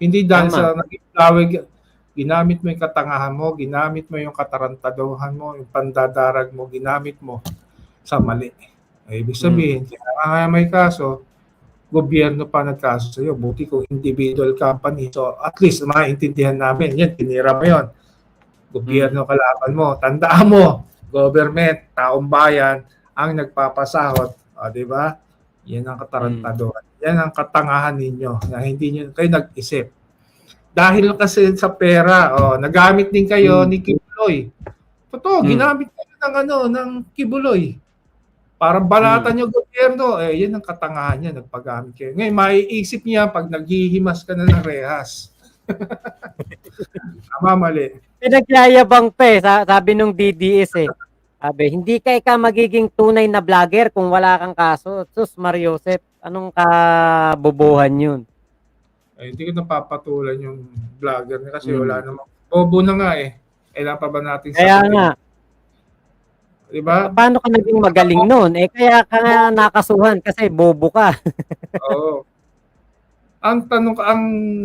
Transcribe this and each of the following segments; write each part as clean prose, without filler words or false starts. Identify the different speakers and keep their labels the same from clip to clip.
Speaker 1: Hindi dahil
Speaker 2: Tama.
Speaker 1: sa naging lawig, ginamit mo yung katangahan mo, ginamit mo yung katarantaduhan mo, yung pandadarag mo, ginamit mo sa mali. Ibig sabihin, kaya nga may kaso, gobyerno pa nagkaso sa'yo. Buti kung individual company. So at least maintindihan namin. Yan, tinira mo yun. Gobyerno kalaban mo. Tandaan mo, government, taong bayan, ang nagpapasahod. O, di ba? Yan ang katarantaduhan. Yan ang katangahan ninyo na hindi nyo kayo nag-isip. Dahil kasi sa pera, nagamit din kayo ni Kibuloy. Totoo, ginamit kayo ng Kibuloy. Parang balatan yung gobyerno, yan ang katangahan niya, nagpagamit kayo. Ngayon, maiisip niya pag naghihimas ka na ng rehas. Tama, mali.
Speaker 2: Pinagyayabang pa eh, sabi nung DDS eh. Sabi, hindi ka magiging tunay na vlogger kung wala kang kaso. Sus, Mariosep, anong kabobohan yun?
Speaker 1: Hindi ko napapatulan yung vlogger niya kasi wala namang. Bobo na nga eh. Kailan pa ba natin sagutin?
Speaker 2: Kaya nga.
Speaker 1: Diba?
Speaker 2: Paano ka naging magaling nun? Kaya ka nga nakasuhan kasi bobo ka.
Speaker 1: Oo. Ang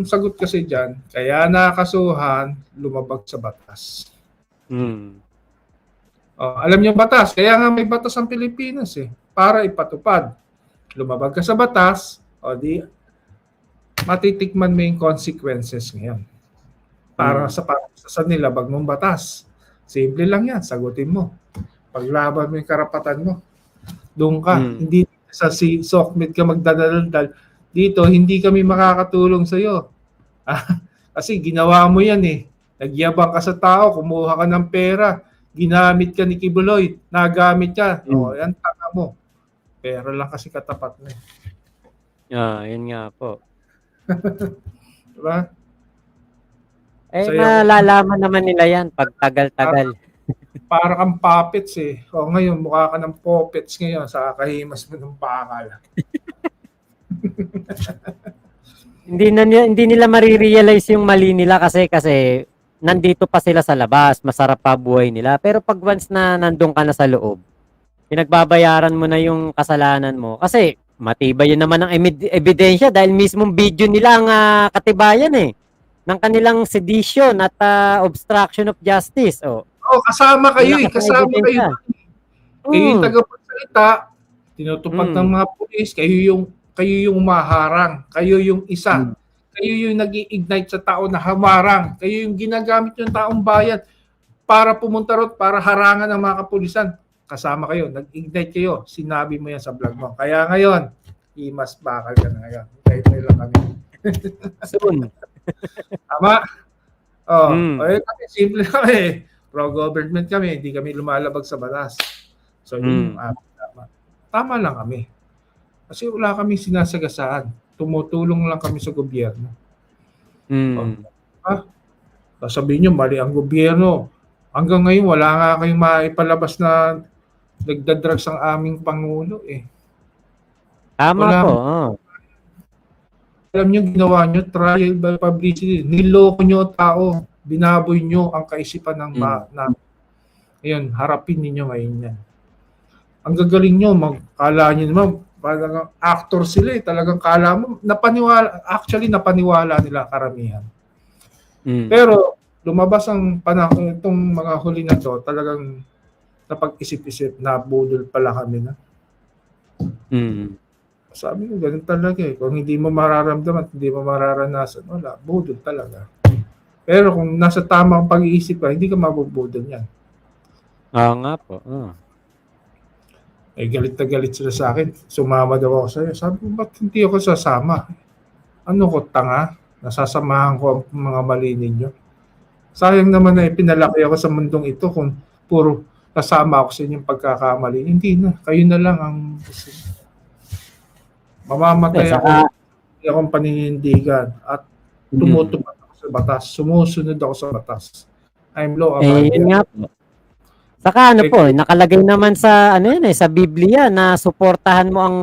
Speaker 1: sagot kasi dyan, kaya nakasuhan, lumabag sa batas. Alam niyo batas, kaya nga may batas ang Pilipinas eh, para ipatupad. Lumabag ka sa batas, di matitikman mo yung consequences ngayon. Para sa nilabag mong batas. Simple lang yan, sagutin mo. Paglaban mo yung karapatan mo, doon ka. Hindi sa si Sokmed ka magdadaldal. Dito, hindi kami makakatulong sa'yo. Kasi ginawa mo yan eh. Nagyabang ka sa tao, kumuha ka ng pera, ginamit ka ni Kibuloy, nagamit ka. Yan tanga mo. Pera lang kasi katapat mo.
Speaker 2: Yun nga po.
Speaker 1: Diba?
Speaker 2: Malalaman naman nila yan pag tagal-tagal.
Speaker 1: Para kang puppets eh. Ngayon, mukha ka ng puppets ngayon sa kahimas mo ng bakal.
Speaker 2: Hindi nila marirealize yung mali nila kasi nandito pa sila sa labas, masarap pa buhay nila. Pero pag once na nandun ka na sa loob, pinagbabayaran mo na yung kasalanan mo. Kasi matibay yun naman ang ebidensya dahil mismong video nila ang katibayan eh. Ng kanilang sedition at obstruction of justice.
Speaker 1: Kasama kayo eh. Kasama kayo. Kayo yung tagapagsalita, tinutupad ng mga pulis, kayo yung maharang, kayo yung isa. Kayo yung nag-i-ignite sa tao na hamarang. Kayo yung ginagamit yung taong bayan para pumunta ron, para harangan ng mga kapulisan. Kasama kayo, nag-ignite kayo. Sinabi mo yan sa vlog mo. Kaya ngayon, imas bakal ka na ngayon. Kahit lang kami.
Speaker 2: Soon.
Speaker 1: Tama? Kasi simple kami. Pro-government kami, hindi kami lumalabag sa batas. So, yun yung tama. Tama lang kami. Kasi wala kami sinasagasaan. Tumutulong lang kami sa gobyerno. Sasabihin nyo, mali ang gobyerno. Hanggang ngayon, wala nga kayong maipalabas na nagdadrugs ang aming Pangulo eh.
Speaker 2: Tama po.
Speaker 1: Alam nyo, ginawa nyo, trial by publicity. Niloko nyo tao. Binaboy nyo ang kaisipan ng ngayon, harapin ninyo ngayon yan. Ang gagaling nyo, kala nyo naman, parang actor sila eh. Talagang kala mo, napaniwala nila karamihan. Pero, lumabas ang panahon, itong mga huli na to, talagang napag-isip-isip na budol pala kami na. Sabi ko, ganun talaga eh. Kung hindi mo mararamdaman, hindi mo mararanasan, wala, budol talaga. Pero kung nasa tamang pag-iisip ka, hindi ka mabubudol yan.
Speaker 2: Nga po.
Speaker 1: Galit na galit sila sa akin. Sumama daw ako sa'yo. Sabi ko, ba't hindi ako sasama? Ano ko, tanga? Nasasamahan ko ang mga mali ninyo. Sayang naman na pinalaki ako sa mundong ito kung puro kasama ako sa inyong pagkakamali. Hindi na. Kayo na lang ang mamamatay ako. Hindi akong paninindigan at tumutupad ako sa batas. Sumusunod ako sa batas. I'm law abiding.
Speaker 2: Yun nga po. Saka nakalagay naman sa sa Biblia na suportahan mo ang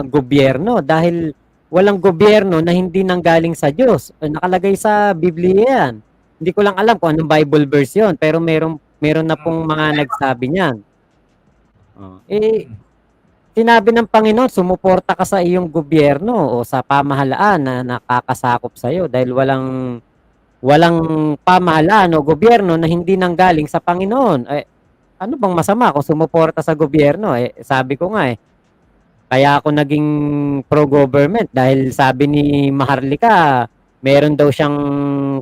Speaker 2: gobyerno dahil walang gobyerno na hindi nanggaling sa Diyos. Nakalagay sa Biblia yan. Hindi ko lang alam kung anong Bible verse yun, pero meron na pong mga nagsabi niyan. sinabi ng Panginoon, sumuporta ka sa iyong gobyerno o sa pamahalaan na nakakasakop sa iyo dahil walang pamahalaan o gobyerno na hindi nanggaling sa Panginoon. Eh, ano bang masama kung sumuporta sa gobyerno? Eh, sabi ko nga kaya ako naging pro-government dahil sabi ni Maharlika, meron daw siyang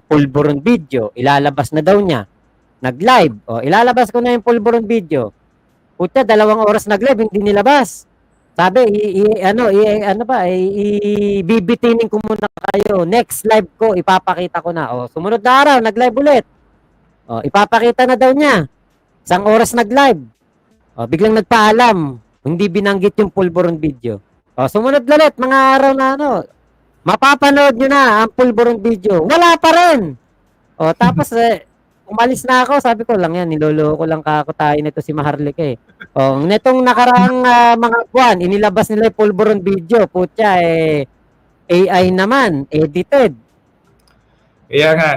Speaker 2: pulburon video, ilalabas na daw niya. Nag-live. O, ilalabas ko na yung pulburon video. Puta, 2 oras nag-live, hindi nilabas. Sabi, ibibitinin ko muna kayo. Next live ko, ipapakita ko na. O, sumunod na araw, nag-live ulit. O, ipapakita na daw niya. 1 oras nag-live. O, biglang nagpaalam. Hindi binanggit yung pulburon video. O, sumunod ulit, mga araw na mapapanood nyo na ang pulburon video. Wala pa rin. O, tapos, umalis na ako, sabi ko lang yan, niloloko lang kakutayin nito si Maharlika eh. O, netong nakaraang mga buwan, inilabas nila yung pulburon video. Putya AI naman, edited.
Speaker 1: Kaya nga,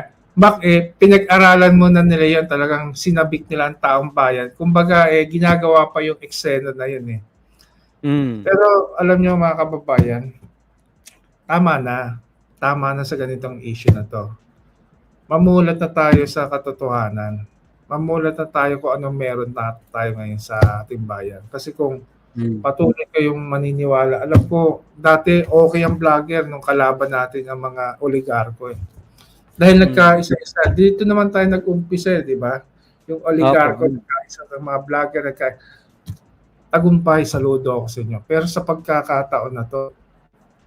Speaker 1: pinag-aralan mo na nila yan, talagang sinabik nila ang taong bayan. Kumbaga, ginagawa pa yung eksena na yun eh. Pero alam nyo mga kababayan, tama na sa ganitong issue na to. Mamulat na tayo sa katotohanan. Mamulat na tayo kung anong meron na tayo ngayon sa ating bayan. Kasi kung patuloy kayong maniniwala, alam ko, dati okay ang vlogger nung kalaban natin ang mga oligarko eh. Dahil nagkaisa-isa, dito naman tayo nag-umpisa eh, di ba? Yung oligarko, nagkaisa ng mga vlogger, tagumpay, saludo ako sa inyo. Pero sa pagkakataon na to,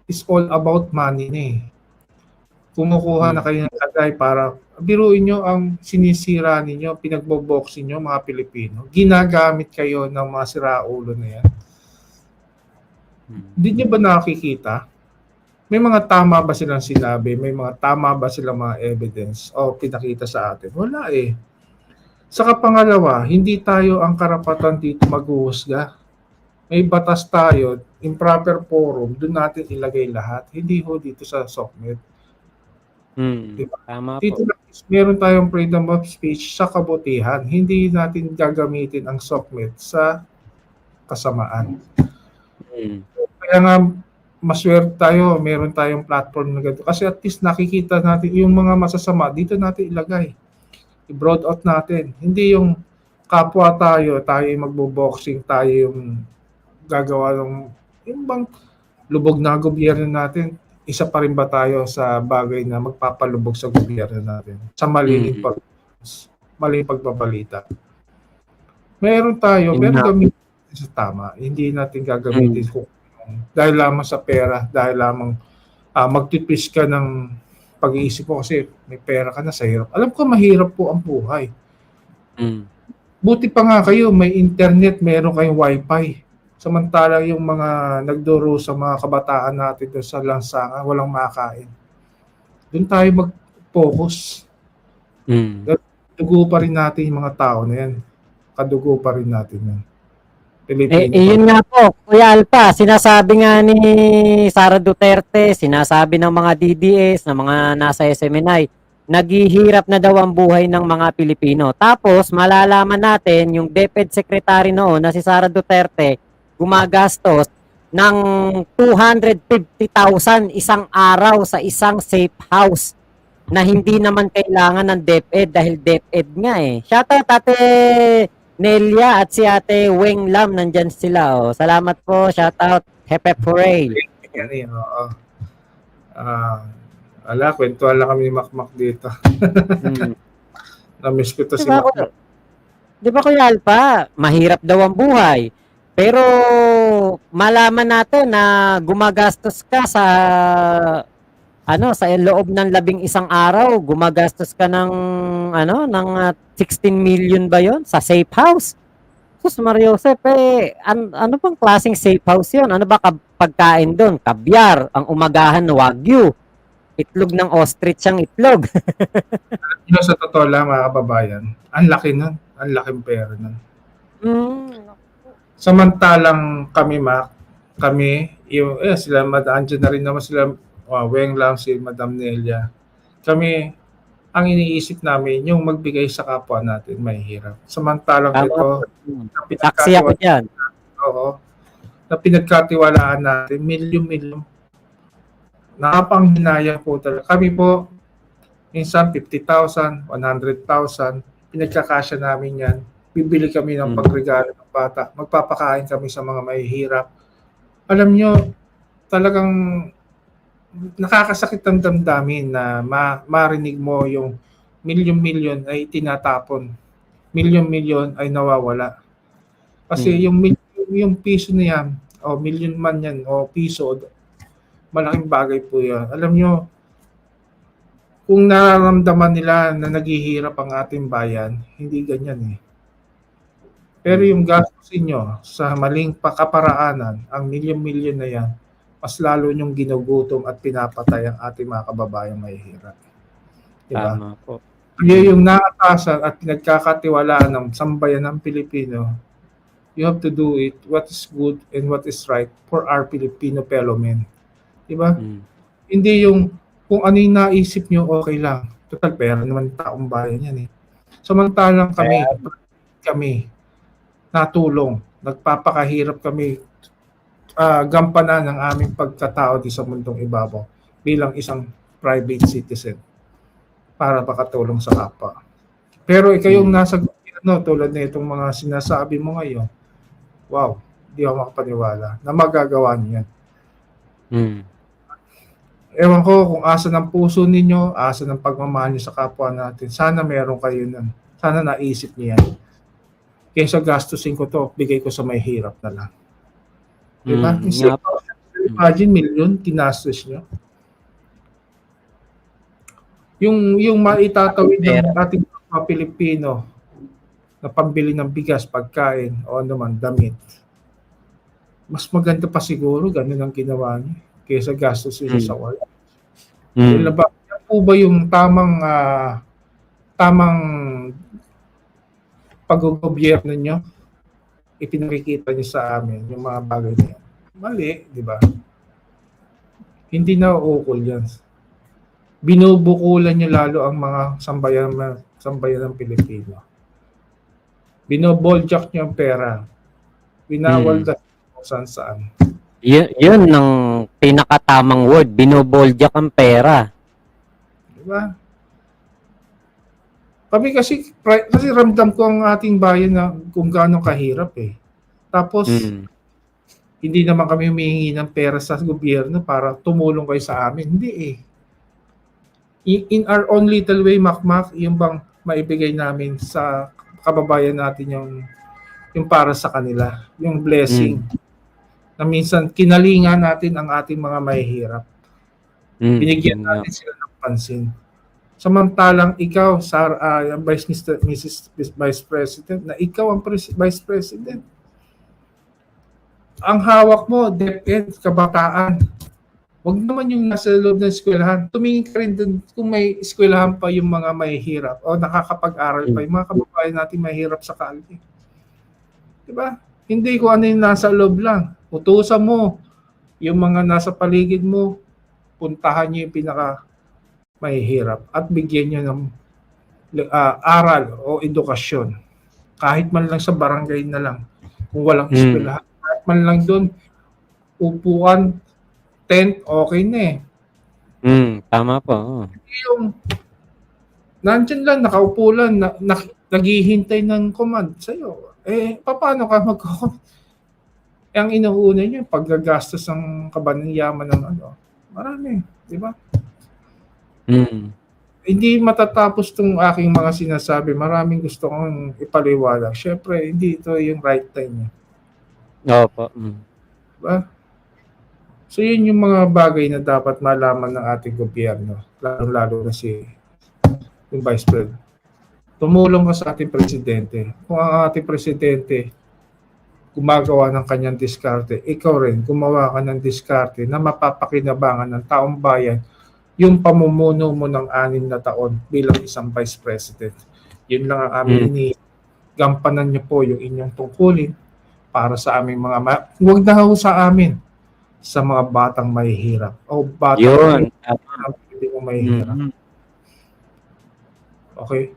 Speaker 1: it's all about money na eh. Kumukuha na kayo ng tagay para biruin nyo ang sinisira ninyo, pinagboboxing nyo mga Pilipino. Ginagamit kayo ng mga siraulo na yan. Hindi nyo ba nakikita? May mga tama ba silang sinabi? May mga tama ba silang mga evidence o pinakita sa atin? Wala eh. Saka pangalawa, hindi tayo ang karapatan dito maghuhusga. May batas tayo, improper forum, doon natin ilagay lahat. Hindi ho dito sa SOCMED.
Speaker 2: Diba? Tama
Speaker 1: dito
Speaker 2: po.
Speaker 1: Meron tayong freedom of speech sa kabutihan. Hindi natin gagamitin ang SOCMED sa kasamaan. Kaya nga, maswerte tayo, meron tayong platform na ganito. Kasi at least nakikita natin yung mga masasama, dito natin ilagay. I-broad out natin. Hindi yung kapwa tayo yung magbo-boxing, tayo yung gagawa ng yung bang lubog na gobyerno natin. Isa pa rin ba tayo sa bagay na magpapalubog sa gobyerno natin? Sa maling pagbabalita. Meron tayo, pero gamitin sa tama. Hindi natin gagamitin dahil lamang sa pera, dahil lamang magtipis ka ng pag-iisip mo kasi may pera ka na sa hirap. Alam ko mahirap po ang buhay. Buti pa nga kayo, may internet, meron kayong wifi. Samantalang yung mga nagduro sa mga kabataan natin doon sa lansangan, walang makain. Doon tayo mag-focus. Dugo pa rin natin yung mga tao na yan. Kadugo pa rin natin yan.
Speaker 2: Yun nga po, Kuya Alpa, sinasabi nga ni Sara Duterte, sinasabi ng mga DDS, ng mga nasa SMNI, naghihirap na daw ang buhay ng mga Pilipino. Tapos, malalaman natin, yung DepEd Secretary noon na si Sara Duterte, gumagastos ng 250,000 isang araw sa isang safe house na hindi naman kailangan ng DepEd dahil DepEd nga eh. Shoutout Ate Nelia at si Ate Weng Lam, nandyan sila. Oh. Salamat po, shoutout. Hep hooray.
Speaker 1: Kwentuhan lang kami ni Makmak dito. Na-miss ko to si Makmak.
Speaker 2: Di ba Kuya Alpa, mahirap daw ang buhay. Pero malaman natin na gumagastos ka sa loob ng 11 araw, gumagastos ka ng 16 million ba 'yon sa safe house. Sus Mario Josep, ano bang klaseng safe house 'yon? Ano ba pagkain doon? Kabyar, ang umagahan na wagyu. Itlog ng ostrich ang itlog.
Speaker 1: Sa totoo lang mga kababayan, ang laki nun. Ang laking pera nun. Samantalang sila andyan na rin naman sila, Weng Lam, si Madam Nelia. Kami, ang iniisip namin, yung magbigay sa kapwa natin, mahihirap. Samantalang ito,
Speaker 2: saksi ako dyan.
Speaker 1: Oo. na pinagkatiwalaan natin, milyon-milyon. Nakapanghinayang po talaga. Kami po, minsan 50,000, 100,000, pinagkakasya namin yan. Bibili kami ng pagregalo ng bata. Magpapakain kami sa mga mahihirap. Alam nyo, talagang nakakasakit ang damdamin na marinig mo yung milyon-milyon ay tinatapon. Milyon-milyon ay nawawala. Kasi yung piso na yan, o milyon man yan, o piso, malaking bagay po yan. Alam nyo, kung nararamdaman nila na naghihirap ang ating bayan, hindi ganyan eh. Pero yung gastusin nyo sa maling pakaparaanan, ang milyon-milyon na yan, mas lalo nyong ginugutom at pinapatay ang ating mga kababayang mahihirap. Diba?
Speaker 2: Tama po.
Speaker 1: Kaya yung naatasan at pinagkakatiwalaan ng sambayan ng Pilipino, you have to do it what is good and what is right for our Filipino fellow men. Diba? Hindi yung kung ano yung naisip nyo, okay lang. Total, pera naman taong bayan yan eh. Samantalang kami natulong, nagpapakahirap kami gampanan ng aming pagkatao di sa mundong ibabaw bilang isang private citizen para makatulong sa kapwa. Pero yung nasa gobyerno tulad na itong mga sinasabi mo ngayon, wow, di ako makapaniwala na magagawa niyan. Ewan ko kung asa ng puso ninyo, asa ng pagmamahal niyo sa kapwa natin. Sana meron kayo nun. Sana naisip niyo yan. Kaysa gastusin ko to, bigay ko sa may hirap na lang. Diba? Imagine milyon, tinastos nyo. Yung maitatawid ng ating mga Pilipino na pambili ng bigas, pagkain, o ano man, damit. Mas maganda pa siguro, ganun ang ginawa niyo, kaysa gastusin nyo sa wala. Yan po ba yung tamang pag-gobyerno nyo? Ipinakikita niyo sa amin yung mga bagay na yan. Mali, di ba? Hindi na uukol yan. Binubukulan niyo lalo ang mga sambayan ng Pilipino. Binoboljak niyo ang pera. Binawaldas kung saan.
Speaker 2: Yun ang pinakatamang word, binoboljak ang pera.
Speaker 1: Diba? Kami kasi ramdam ko ang ating bayan na kung gaano kahirap eh. Tapos, hindi naman kami humihingi ng pera sa gobyerno para tumulong kayo sa amin. Hindi eh. In our own little way, makmak, yung bang maibigay namin sa kababayan natin yung para sa kanila, yung blessing. Na minsan kinalingan natin ang ating mga mahihirap. Binigyan natin sila ng pansin. Samantalang ikaw, Mrs. Vice President, na ikaw ang Vice President. Ang hawak mo, DepEd, kabataan. Huwag naman yung nasa loob ng eskwelahan. Tumingin ka rin dun kung may eskwelahan pa yung mga mahihirap o nakakapag-aral pa yung mga kababayan natin mahihirap sa kalye. Diba? Hindi ko ano yung nasa loob lang. Utusan mo yung mga nasa paligid mo, puntahan nyo yung pinaka mahihirap at bigyan nyo ng aral o edukasyon. Kahit man lang sa barangay na lang. Kung walang eskwelahan, kahit man lang doon, upuan, tent, okay na eh.
Speaker 2: Tama po.
Speaker 1: Yung nandyan lang, nakaupo lang, naghihintay ng command sa'yo. Eh, paano ka mag-command? Ang inuuna nyo, paggagastos ng kabanyaman ng ano. Marami, di ba? Hindi matatapos itong aking mga sinasabi. Maraming gusto kong ipaliwanag. Siyempre, hindi ito yung right time.
Speaker 2: Opo.
Speaker 1: Diba? So, yun yung mga bagay na dapat malaman ng ating gobyerno. Lalo na yung Vice President. Tumulong ka sa ating presidente. Kung ang ating presidente gumagawa ng kanyang diskarte, ikaw rin gumawa ka ng diskarte na mapapakinabangan ng taong bayan yung pamumuno mo ng 6 na taon bilang isang Vice President. Yun lang ang aming gampanan niyo po yung inyong tungkulin para sa aming mga huwag na ho sa amin, sa mga batang mahihirap o batang hindi mo mahihirap. Okay?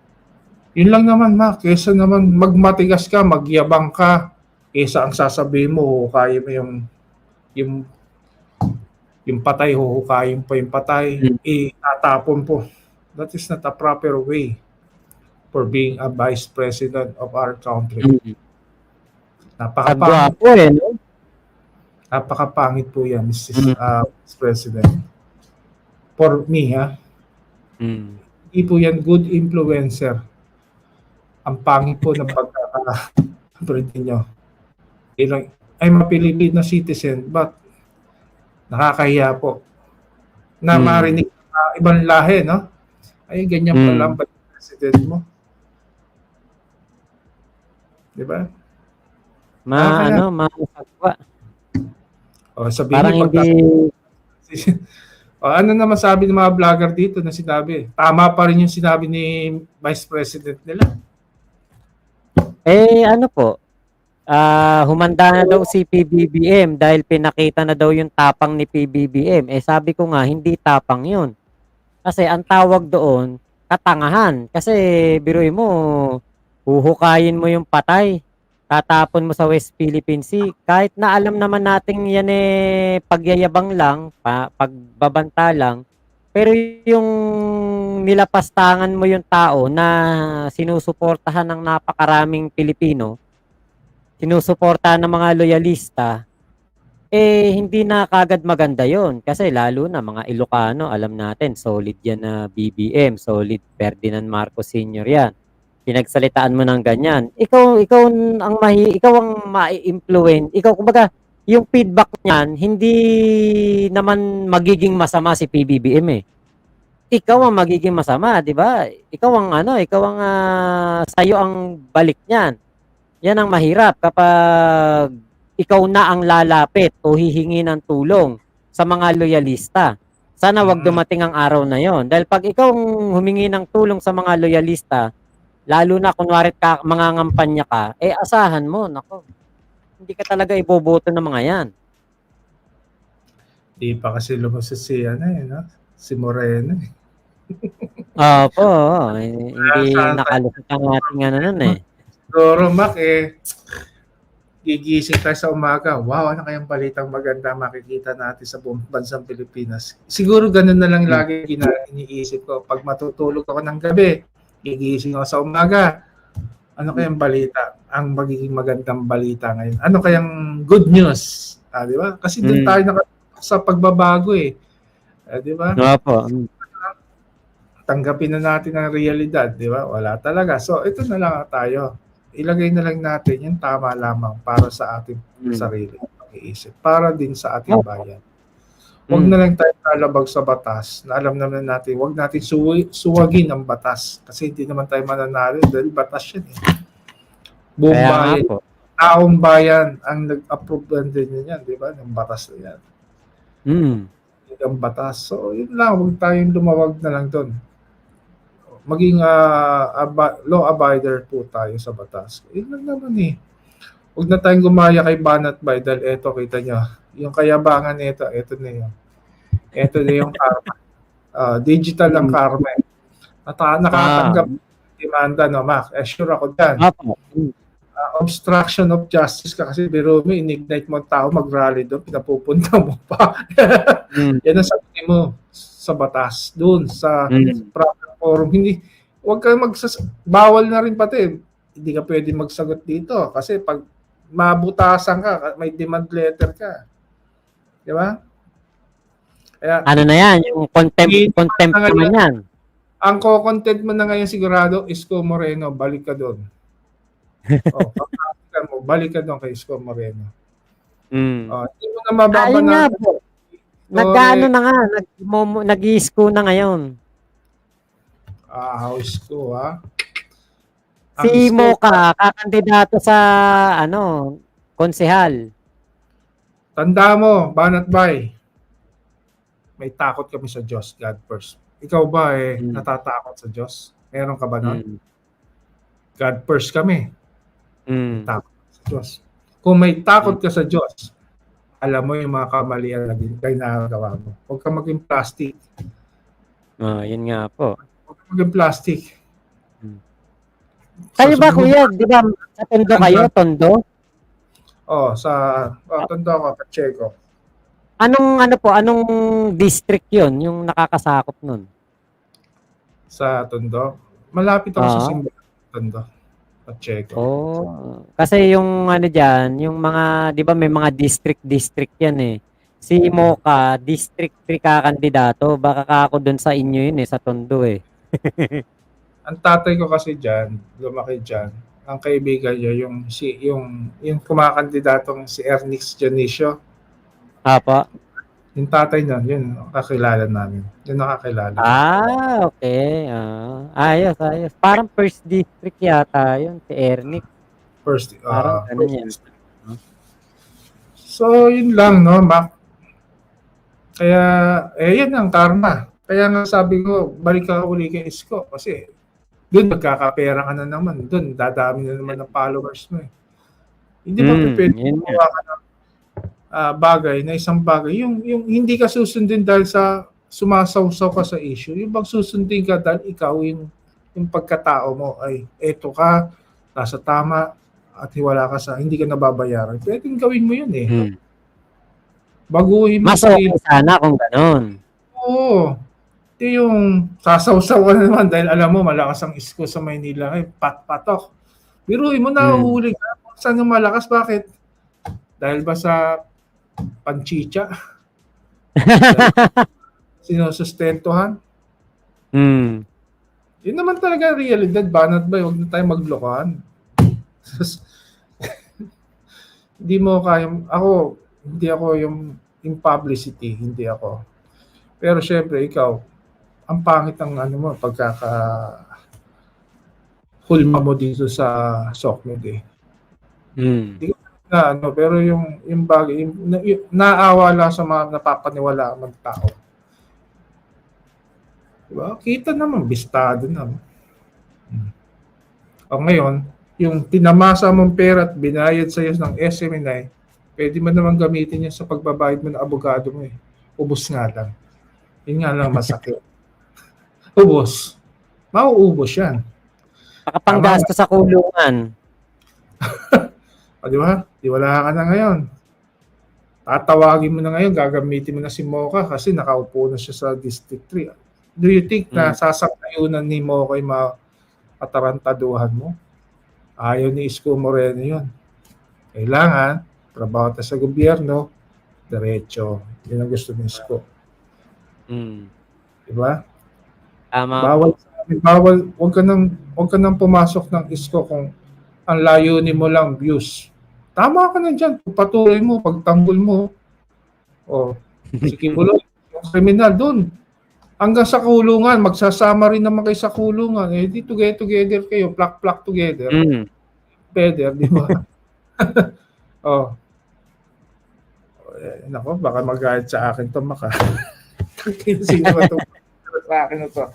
Speaker 1: Yun lang naman, kesa naman magmatigas ka, magyabang ka, Kaysa ang sasabihin mo, huhukayin mo yung, yung patay, huhukayin pa yung patay, tatapon po. That is not a proper way for being a vice president of our country. Napakapangit.
Speaker 2: Sagwapo no?
Speaker 1: Napakapangit po yan, Mrs. Vice President. For me, hindi po yan good influencer. Ang pangit po ng pagkaka-appreciate nyo. I'm a Filipino citizen, but nakakahiya po na marinig ibang lahi, no? Ay, ganyan pala ang president mo. Di ba?
Speaker 2: Masagwa.
Speaker 1: O, sabihin
Speaker 2: Parang
Speaker 1: mo,
Speaker 2: hindi...
Speaker 1: ano naman sabi ng mga vlogger dito na sinabi? Tama pa rin yung sinabi ni Vice President nila.
Speaker 2: Ano po? Humanda na daw si PBBM dahil pinakita na daw yung tapang ni PBBM. Sabi ko nga, hindi tapang yun. Kasi ang tawag doon, katangahan. Kasi biruin mo, huhukayin mo yung patay. Tatapon mo sa West Philippine Sea. Kahit na alam naman natin yan pagyayabang lang, pagbabanta lang. Pero yung nilapastangan mo yung tao na sinusuportahan ng napakaraming Pilipino, sinusuportahan ng mga loyalista, hindi na kagad maganda yon. Kasi lalo na mga Ilocano, alam natin, solid yan na BBM, solid Ferdinand Marcos Sr. yan. Pinagsalitaan mo ng ganyan. Ikaw ang mai-influence. Ikaw, kumbaga, yung feedback niyan, hindi naman magiging masama si PBBM Ikaw ang magiging masama, di ba? Ikaw ang sayo ang balik niyan. Yan ang mahirap kapag ikaw na ang lalapit o hihingi ng tulong sa mga loyalista. Sana wag dumating ang araw na yon. Dahil pag ikaw humingi ng tulong sa mga loyalista, lalo na kunwari mangangampanya ka, asahan mo, nako, hindi ka talaga iboboto ng mga yan.
Speaker 1: Di pa kasi lumabas no? Si Moreno.
Speaker 2: Opo, hindi nakalusot ang ating nun
Speaker 1: Siguro, Mac, gigising tayo sa umaga. Wow, ano kayang balitang maganda makikita natin sa buong bansang Pilipinas. Siguro ganun na lang lagi iniisip ko. Pag matutulog ako ng gabi, gigising ako sa umaga. Ano kayang balita? Ang magiging magandang balita ngayon. Ano kayang good news? Di ba? Kasi doon tayo sa pagbabago di ba?
Speaker 2: Opo.
Speaker 1: Tanggapin na natin ang realidad, di ba? Wala talaga. So, ito na lang tayo. Ilagay na lang natin yung tama lamang para sa ating sarili pag-iisip. Para din sa ating bayan. Huwag na lang tayo lalabag sa batas na alam naman natin, huwag natin suwagin ang batas. Kasi hindi naman tayo mananalo dahil batas yan Buong bayan. Taong bayan ang nag-approve din yan, di ba? Ng batas na yan. Ang batas. So, yun lang. Huwag tayong lumawag na lang doon. Maging law abider po tayo sa batas. Yun lang naman Huwag na tayong gumaya kay Banat Bay dahil eto, kita nyo. Yung kayabangan nito, eto na yun. Eto na yung karma. Digital ang karma. Nakatanggap demanda, no, Mac? Sure ako dyan. Obstruction of justice ka kasi biro mo, in-ignite mo ang tao, mag-rally doon, pinapupunta mo pa. Yan ang sabi mo sa batas, doon sa proper forum. Huwag ka bawal na rin pati. Hindi ka pwede magsagot dito kasi pag mabutasan ka, may demand letter ka. Di ba? Kaya,
Speaker 2: ano na yan? Yung contempt naman yan.
Speaker 1: Ang co-content mo na ngayon sigurado, Isko Moreno, balik ka doon. Balik ka doon kay Isko Moreno. Hindi mo na mababa na.
Speaker 2: Nag-ano na nga, nag-isko na ngayon.
Speaker 1: Isko
Speaker 2: Si Mocha, kakandidato sa konsehal.
Speaker 1: Tanda mo, Banat Bay, may takot kami sa Diyos, God first. Ikaw ba natatakot sa Diyos? Meron ka ba nun? God first kami. Takot sa Diyos. Kung may takot ka sa Diyos, alam mo yung mga kamalian na ginagawa mo. Huwag ka maging plastic.
Speaker 2: Yun nga po.
Speaker 1: Huwag ka maging plastic.
Speaker 2: Kayo ba, kuya? Di ba sa Tondo kayo? Tondo?
Speaker 1: Tondo ako, Pacheco.
Speaker 2: Anong district 'yon, yung nakakasakop nun?
Speaker 1: Sa Tondo. Malapit ako sa
Speaker 2: Oo.
Speaker 1: Simbagan, Tondo, Pacheco.
Speaker 2: Kasi yung ano diyan, yung mga 'di ba may mga district yan eh. Si Mocha, District 3 kakandidato. Baka kako dun sa inyo yun eh, sa Tondo eh.
Speaker 1: Ang tatay ko kasi diyan, lumaki diyan. Ang kaibigan niya yung kumakandidatong si Ernix Dionisio.
Speaker 2: Apa?
Speaker 1: Yung tatay niya, yun kakilala namin. Yun nakakilala.
Speaker 2: Okay. Ayos. Parang first district yata yun, si Ernix. Parang ganun yan.
Speaker 1: So, yun lang, no, Mac. Kaya, yan ang karma. Kaya nga sabi ko, balik ka uli kay Isko. Kasi, doon magkakapera ka na naman. Doon, dadami na naman ng followers mo eh. Hindi ba pwede gumawa ka ng isang bagay. Yung hindi ka susundin dahil sa sumasawsaw ka sa issue. Yung bang susundin ka dahil ikaw yung pagkatao mo ay eto ka, nasa tama, at hiwala ka sa hindi ka nababayaran. Pwedeng gawin mo yun eh. Baguhin mo.
Speaker 2: Mas okay sana kung ganun.
Speaker 1: Oo. Ito yung sasawsaw ka naman dahil alam mo malakas ang Isko sa Maynila. Pat-patok. Biruin mo na uhuli ka. Saan yung malakas? Bakit? Dahil ba sa panchicha? Sinusustentuhan? Yun naman talaga realidad. Banat ba? Huwag na tayo maglokohan. Hindi mo kaya. Hindi ako yung publicity. Hindi ako. Pero syempre, ikaw, ang pangit ang mo, hulma mo dito sa SOCMED eh. Hindi ko pero yung bagay, naawa lang sa mga napapaniwala ng tao. Diba? Kita naman, bistado naman. O ngayon, yung tinamasa mong pera at binayad sa'yo ng SMNI, pwede mo naman gamitin yan sa pagbabayad mo ng abogado mo eh. Ubus nga lang. Yun nga lang masakit. Ubus. Mauubos yan.
Speaker 2: Pakapanggasto sa kulungan.
Speaker 1: Di ba? Di wala ka na ngayon. Tatawagin mo na ngayon, gagamitin mo na si Mocha kasi nakaupo na siya sa District 3. Do you think na sasakayunan ni Mocha yung mga katarantaduhan mo? Ayaw ni Isko Moreno yun. Kailangan, trabaho tayo sa gobyerno, diretso. Yun ang gusto ni Isko. Diba?
Speaker 2: Tama.
Speaker 1: Bawal, wag ka nang pumasok ng Isko kung ang layunin mo lang views. Tama ka na dyan. Patuloy mo, pagtanggol mo. Si Kibuloy, yung kriminal doon. Hanggang sa kulungan, magsasama rin naman kayo sa kulungan. Eh, di together kayo, plak together. Together, di ba? Nako, baka mag-guide sa akin to, Maka. Sino ba ito? Sa akin na to.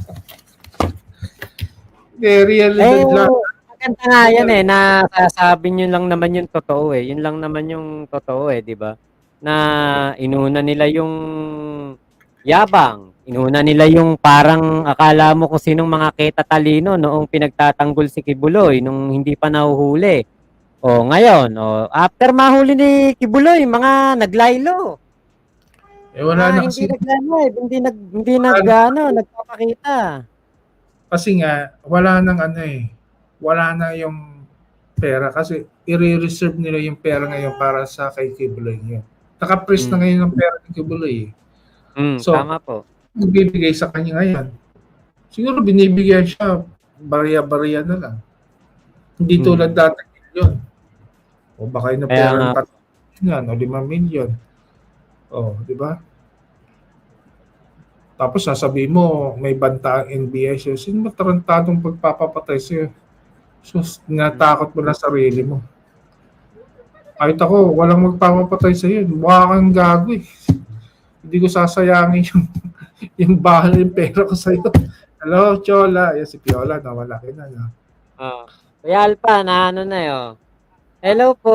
Speaker 1: Realidad lang.
Speaker 2: Maganda nga yan eh, na sasabi nyo lang naman yung totoo eh. Yun lang naman yung totoo eh, di ba? Na inuna nila yung yabang. Inuna nila yung parang akala mo kung sinong mga ketatalino noong pinagtatanggol si Kibuloy nung hindi pa nahuhuli. Ngayon, after mahuli ni Kibuloy, mga naglaylo.
Speaker 1: Wala na
Speaker 2: kasi. Hindi nagpapakita.
Speaker 1: Kasi nga, wala na yung pera kasi i-reserve nila yung pera ngayon para sa kay Kibuloy niyo. Naka-freeze na ngayon ng pera ni Kibuloy. So,
Speaker 2: tama po.
Speaker 1: Bibigay sa kanya ngayon. Siguro binibigyan siya barya-barya na lang. Hindi tulad dati milyon. O baka yung pera ng 4 milyon o 5 milyon. Di ba? Tapos sasabihin mo, may banta ang NBI. So, sino matarantadong pagpapapatay sa'yo? So, natakot mo na sarili mo. Kahit ako, walang magpapapatay sa'yo. Mukha kang gago eh. Hindi ko sasayangin yung bahal yung pera ko sa'yo. Hello, Chola. Yan si Piola, malaki na. No?
Speaker 2: Kuya Alpa, na yun. Hello po.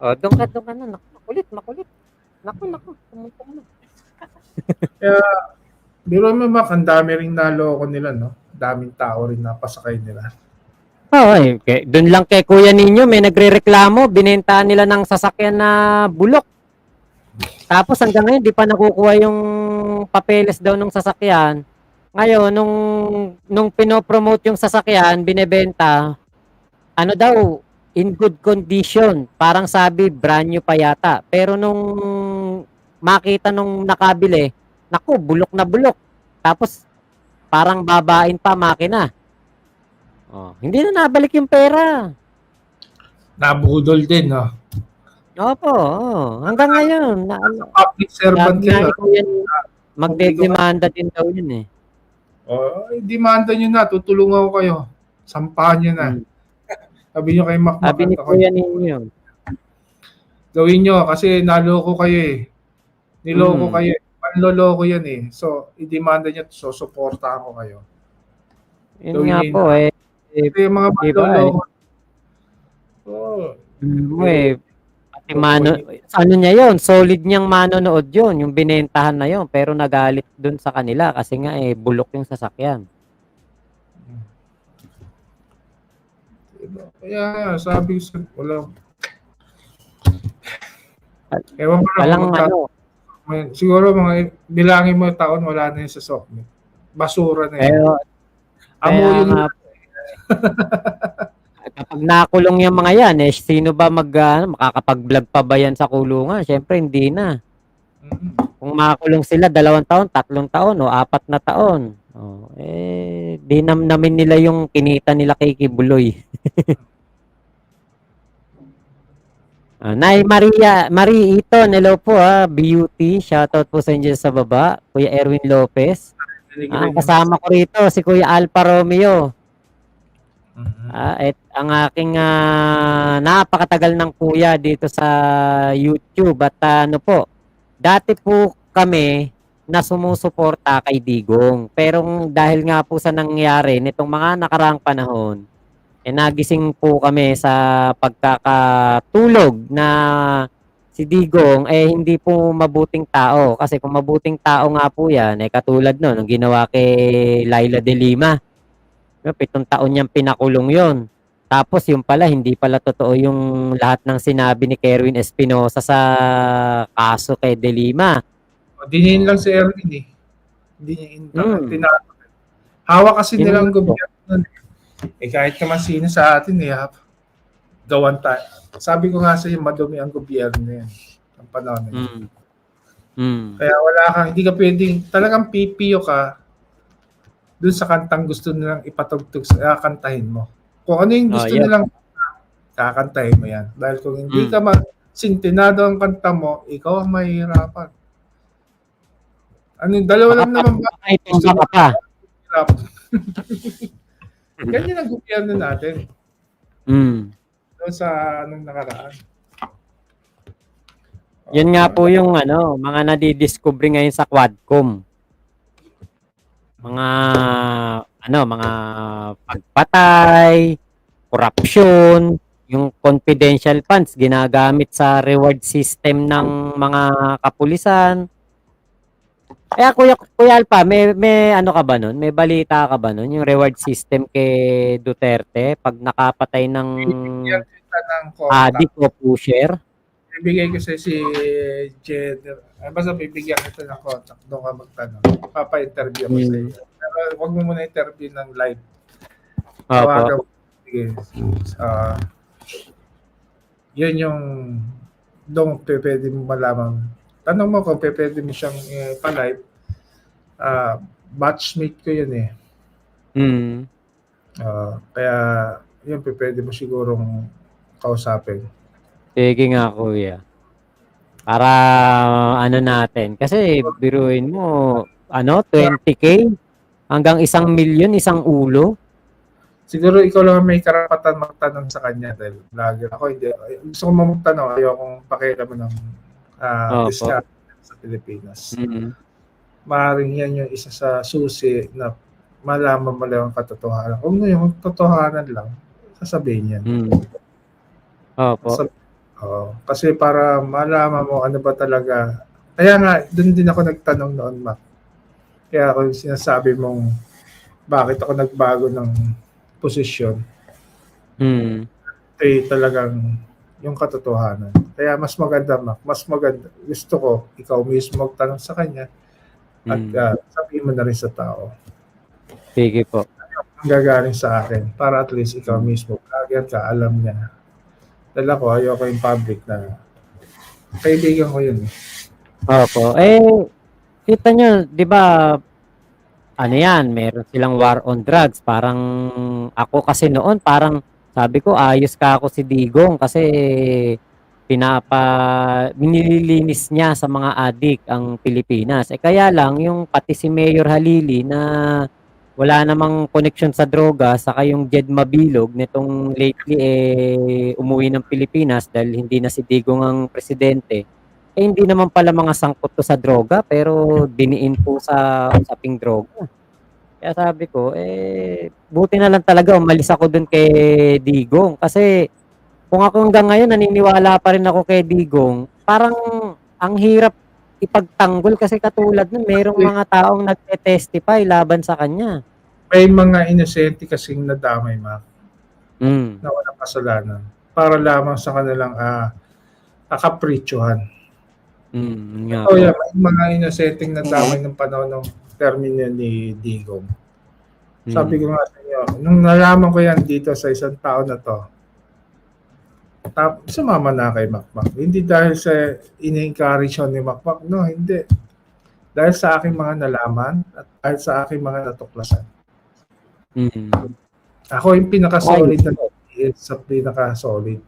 Speaker 2: Doon ka na. Makulit. Naku. Pumunta na.
Speaker 1: Kaya, biro mo Mac, ang dami rin naloko nila, no? Daming tao rin napasakay nila.
Speaker 2: Oo, doon lang kay Kuya Ninyo may nagrereklamo, binentahan nila ng sasakyan na bulok. Tapos hanggang ngayon di pa nakukuha yung papeles daw ng sasakyan. Ngayon nung pinopromote yung sasakyan, binebenta, ano daw, in good condition. Parang sabi brand new pa yata. Pero nung makita nung nakabili, naku, bulok na bulok. Tapos parang babain pa makina. Oh, hindi na nabalik yung pera.
Speaker 1: Nabudol din, no?
Speaker 2: Opo, oo. Hanggang ngayon,
Speaker 1: Public servant
Speaker 2: sabi nga
Speaker 1: kayo.
Speaker 2: ni Kuya, magdedemanda din daw yun eh.
Speaker 1: Demanda nyo na, tutulungan ko kayo. Sampahan nyo na.
Speaker 2: Hmm.
Speaker 1: Sabi nyo kay Makmak
Speaker 2: Sabi ni
Speaker 1: at ako,
Speaker 2: Kuya ninyo.
Speaker 1: gawin nyo kasi naloko kayo eh. Niloko kayo eh. Panloloko yan eh. So, i-demanda nyo, so suportahan ko kayo.
Speaker 2: Yun
Speaker 1: Gawin
Speaker 2: nga
Speaker 1: nyo
Speaker 2: po
Speaker 1: yun.
Speaker 2: eh.
Speaker 1: Kasi yung mga
Speaker 2: Diba
Speaker 1: manloloko,
Speaker 2: pati ano niya yon, solid niyang manonood yon, yung binentahan na yon, pero nagalit dun sa kanila kasi nga bulok yung sasakyan.
Speaker 1: kaya sabi ko, wala. Ewan ko lang
Speaker 2: Walang
Speaker 1: kung magkano. Siguro mga bilangin mo taon, wala na yun sa Sokme. Basura na yun.
Speaker 2: Pero
Speaker 1: Amo
Speaker 2: kaya
Speaker 1: yung
Speaker 2: nga, kapag nakulong yung mga yan, sino ba makakapag-vlog pa ba yan sa kulungan? Siyempre, hindi na. Kung makakulong sila 2 taon, 3 taon, o 4 na taon, dinamnamin nila yung kinita nila kay Kibuloy. Nay Marie Iton, hello po beauty, shoutout po sa inyo sa baba. Kuya Erwin Lopez. Kasama ko rito si Kuya Alfa Romeo. Ang aking napakatagal ng kuya dito sa YouTube at ano po, dati po kami na sumusuporta kay Digong. Pero dahil nga po sa nangyari nitong mga nakaraang panahon, nagising po kami sa pagkakatulog na si Digong hindi po mabuting tao. Kasi kung mabuting tao nga po yan, katulad nung ginawa kay Laila de Lima. 7 taon niyang pinakulong yon. Tapos yung pala, hindi pala totoo yung lahat ng sinabi ni Kerwin Espinosa sa kaso kay de Lima.
Speaker 1: Dinihin lang si Erwin eh. Hindi niya tinatapos. Hawak kasi nilang gobyerno nun. Kahit naman sino sa atin gawan tayo. Sabi ko nga sa iyo, madumi ang gobyerno yan. Ang panahon na yun. Kaya wala kang, hindi ka pwedeng, talagang pipiyo ka dun sa kantang gusto nilang ipatugtog sa kantahin mo. Kung ano yung gusto nilang kakantahin mo yan. Dahil kung hindi ka sintinado ang kanta mo, ikaw ang mahihirapan. Dalawa lang naman ba? Gusto mo hirap. Ganyan ang gobyerno natin. Doon sa anong nakaraan.
Speaker 2: Yun nga po yung mga nadidiscover ngayon sa Quadcom. Mga pagpatay, corruption, yung confidential funds ginagamit sa reward system ng mga kapulisan. Kaya Kuya Alpha, may ano ka ba nun? May balita ka ba nun? Yung reward system kay Duterte pag nakapatay ng adik o pusher?
Speaker 1: Bibigay ko si Jed. Basta bibigyan kita ng contact. Doon ka magtanong. Papa-interview ako sa iyo. Pero huwag mo muna interview ng live. Tawagan. Sige. Yun yung doon pwede mo malaman. Tanong mo kung pwede mo siyang pa-live. Batchmate ko yun eh. Kaya yun pwede mo sigurong kausapin.
Speaker 2: Sige nga kuya. Para natin. Kasi biruin mo, 20K hanggang 1 million, isang ulo.
Speaker 1: Siguro ikaw lang may karapatan magtanong sa kanya dahil vlogger ako. Hindi. Gusto ko magtanong, ayokong pakialaman ng discount sa Pilipinas. Maaaring yan yung isa sa susi na malaman mo lang ang katotohanan. Kung yung katotohanan lang, sasabihin yan.
Speaker 2: Opo.
Speaker 1: Kasi para malaman mo ano ba talaga. Kaya nga, doon din ako nagtanong noon, Mac. Kaya ako sinasabi mong bakit ako nagbago ng posisyon.
Speaker 2: Mm.
Speaker 1: Talagang yung katotohanan. Kaya mas maganda, Mac, mas maganda. Gusto ko, ikaw mismo magtanong sa kanya at sabihin mo na rin sa tao.
Speaker 2: Sige po.
Speaker 1: Ang gagaling sa akin para at least ikaw mismo, kagad ka, alam niya. Dahil ako, ayoko yung public na kaibigan ko yun.
Speaker 2: Opo. Kita nyo, di ba, ano yan, meron silang war on drugs. Parang ako kasi noon, parang sabi ko, ayos ka ako si Digong kasi binililinis niya sa mga adik ang Pilipinas. Kaya lang, yung pati si Mayor Halili na wala namang connection sa droga, saka yung Jed Mabilog nitong lately umuwi ng Pilipinas dahil hindi na si Digong ang presidente. Hindi naman pala mga sangkot to sa droga, pero diniin po sa usaping droga. Kaya sabi ko, buti na lang talaga umalis ako dun kay Digong. Kasi kung ako hanggang ngayon naniniwala pa rin ako kay Digong, parang ang hirap ipagtanggol kasi katulad nun, merong mga taong nagte-testify laban sa kanya.
Speaker 1: May mga inosente kasing nadamay, Mac,
Speaker 2: Mm.
Speaker 1: na walang kasalanan para lamang sa kanilang kakapritsyohan.
Speaker 2: Nga
Speaker 1: Oh,
Speaker 2: po.
Speaker 1: yeah, may mga inosenteng nadamay ng panahon ng termino ni Digong. Sabi ko nga sa inyo, nung nalaman ko yan dito sa isang tao na to, sumama na kay Makmak. Hindi dahil sa ini-encourage ni Makmak, no, hindi. Dahil sa aking mga nalaman at dahil sa aking mga natuklasan. Ako yung pinaka-solid na sa pinaka-solid.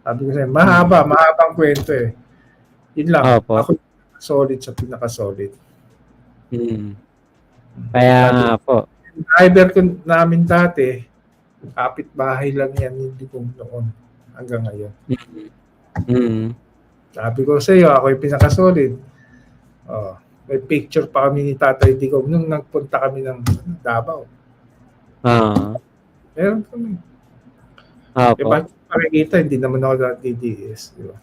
Speaker 1: Sabi ko sa'yo, mahabang kwento eh. Yun lang.
Speaker 2: Opo.
Speaker 1: Ako yung solid sa pinaka-solid.
Speaker 2: Kaya nga po.
Speaker 1: Yung driver ko namin dati, kapit-bahay lang yan, hindi kong noon hanggang ngayon. Sabi ko sa iyo, ako yung pinaka-solid. Oh, may picture pa kami ni Tatay Digong nung nagpunta kami ng Davao. Meron kami. Diba, pakikita, hindi naman ako DDS. Diba?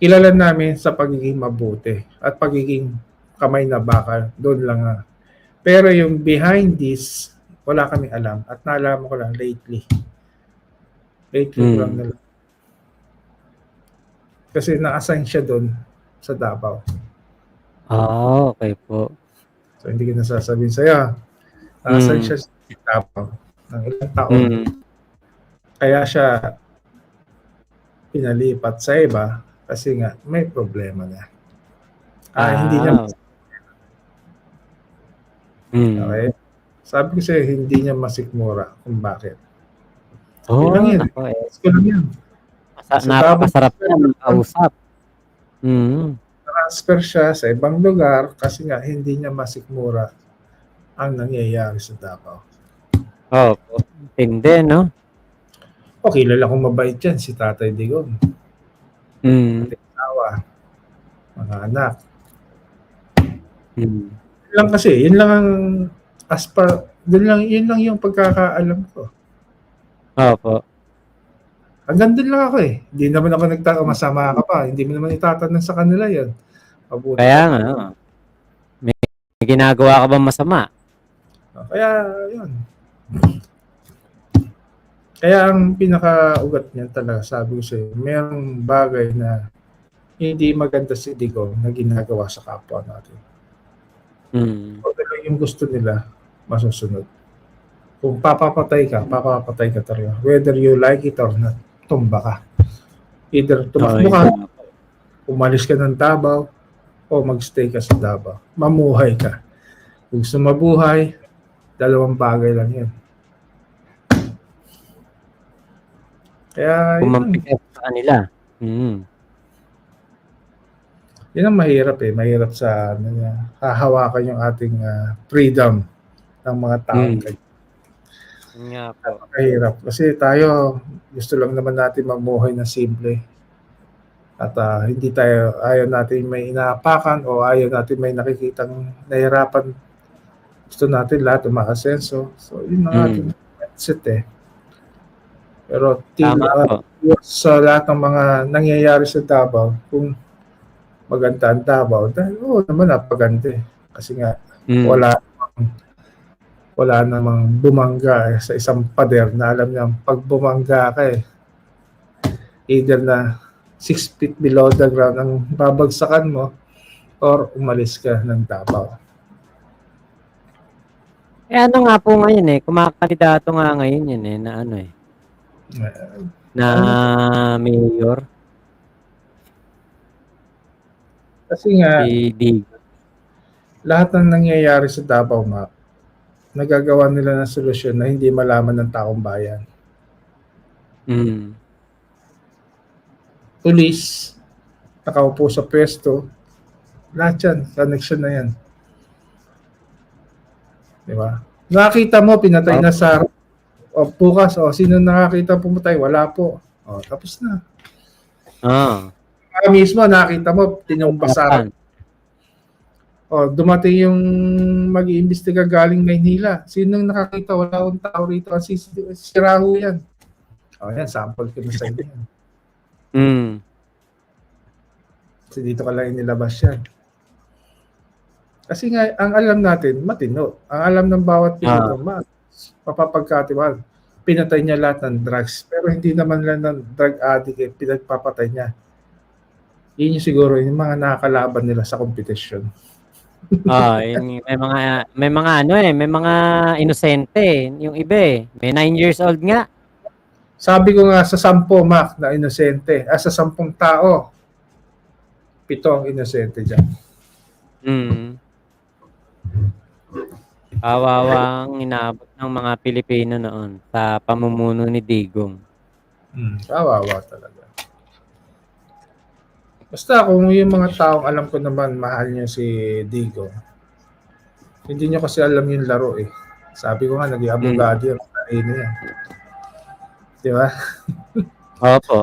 Speaker 1: Kilala namin sa pagiging mabuti at pagiging kamay na bakal. Doon lang. Pero yung behind this, wala kami alam. At nalaman ko lang lately. Lately ko lang nalaman. Kasi na-assign siya doon sa Davao.
Speaker 2: Okay po.
Speaker 1: So, hindi ko nasasabihin sa'yo. Na-assign siya sa Davao ng ilang taon. Kaya siya pinalipat sa iba kasi nga may problema na. Hindi niya okay? Sabi ko sa'yo, hindi niya masikmura kung bakit. Lang yan. Lang yan.
Speaker 2: Napakasarap yan makausap.
Speaker 1: Transfer siya sa ibang lugar kasi nga hindi niya masikmura ang nangyayari sa Davao.
Speaker 2: Tindi, no?
Speaker 1: Kilala kong mabait yan, si Tatay Digong. Asawa, mga anak. Yun lang kasi, yun lang ang yun lang yung pagkakaalam ko. Hanggang doon lang ako eh. Hindi naman ako masama ka pa. Hindi mo naman itatanong sa kanila yan.
Speaker 2: Kaya nga. May ginagawa ka ba masama?
Speaker 1: Kaya, yun. Kaya ang pinaka-ugat niyan talaga, sabi ko sa'yo, mayroong bagay na hindi maganda si Digong na ginagawa sa kapwa natin. Yung gusto nila, masusunod. Kung papapatay ka talaga. Whether you like it or not, tumba ka. Either tumakbo ka, umalis ka ng Davao, o magstay ka sa Davao. Mamuhay ka. Kung gusto mabuhay, dalawang bagay lang yan. Kaya
Speaker 2: kumampikas sa kanila.
Speaker 1: Yan ang mahirap eh. Mahirap sa hahawakan yung ating freedom ng mga tao.
Speaker 2: Nga po.
Speaker 1: Mahirap. Kasi tayo, gusto lang naman natin mamuhay na simple. At hindi tayo, ayaw natin may inaapakan o ayaw natin may nakikitang nahirapan. Gusto natin lahat umaasenso. So, yun ang ating mindset eh. Pero sa lahat ng mga nangyayari sa Davao, kung maganda ang Davao, dahil naman napaganda eh. Kasi nga, wala wala namang bumangga sa isang pader na alam niya pag bumangga ka either na 6 feet below the ground ang babagsakan mo or umalis ka ng Davao.
Speaker 2: Ano nga po ngayon kumakandidato nga ngayon yun na na mayor.
Speaker 1: Kasi nga,
Speaker 2: Si Digong.
Speaker 1: lahat ng nangyayari sa Davao Map, nagagawa nila ng solusyon na hindi malaman ng taong bayan. Police, nakaupo sa pwesto, lahat yan, connection na yan. Diba? Nakakita mo, pinatay na sa bukas, sino nakakita pumatay? Wala po. Tapos na. Mismo, nakita mo, tinumbasaran. Dumating yung mag-iimbestiga galing Maynila. Sinong nakakita? Wala akong tao rito. Si Rahu yan. Yan, sample ko na sa inyo. Kasi dito ka lang inilabas yan. Kasi nga, ang alam natin, matino. Ang alam ng bawat Pilipino, mapapagkatiwal. Pinatay niya lahat ng drugs. Pero hindi naman lang ng drug addict, pinagpapatay niya. Yun yung siguro yung mga nakakalaban nila sa kompetisyon.
Speaker 2: May mga inosente yung iba May 9 years old nga.
Speaker 1: Sabi ko nga sa 10 Mac na inosente, sa 10 tao, 7 ang inosente dyan.
Speaker 2: Kawawang inaabot ng mga Pilipino noon sa pamumuno ni Digong.
Speaker 1: Kawawa talaga. Basta kung yung mga taong alam ko naman mahal niyo si Digong, hindi niyo kasi alam yung laro Sabi ko nga, naging abogado yan. Yan. Di ba?
Speaker 2: Opo.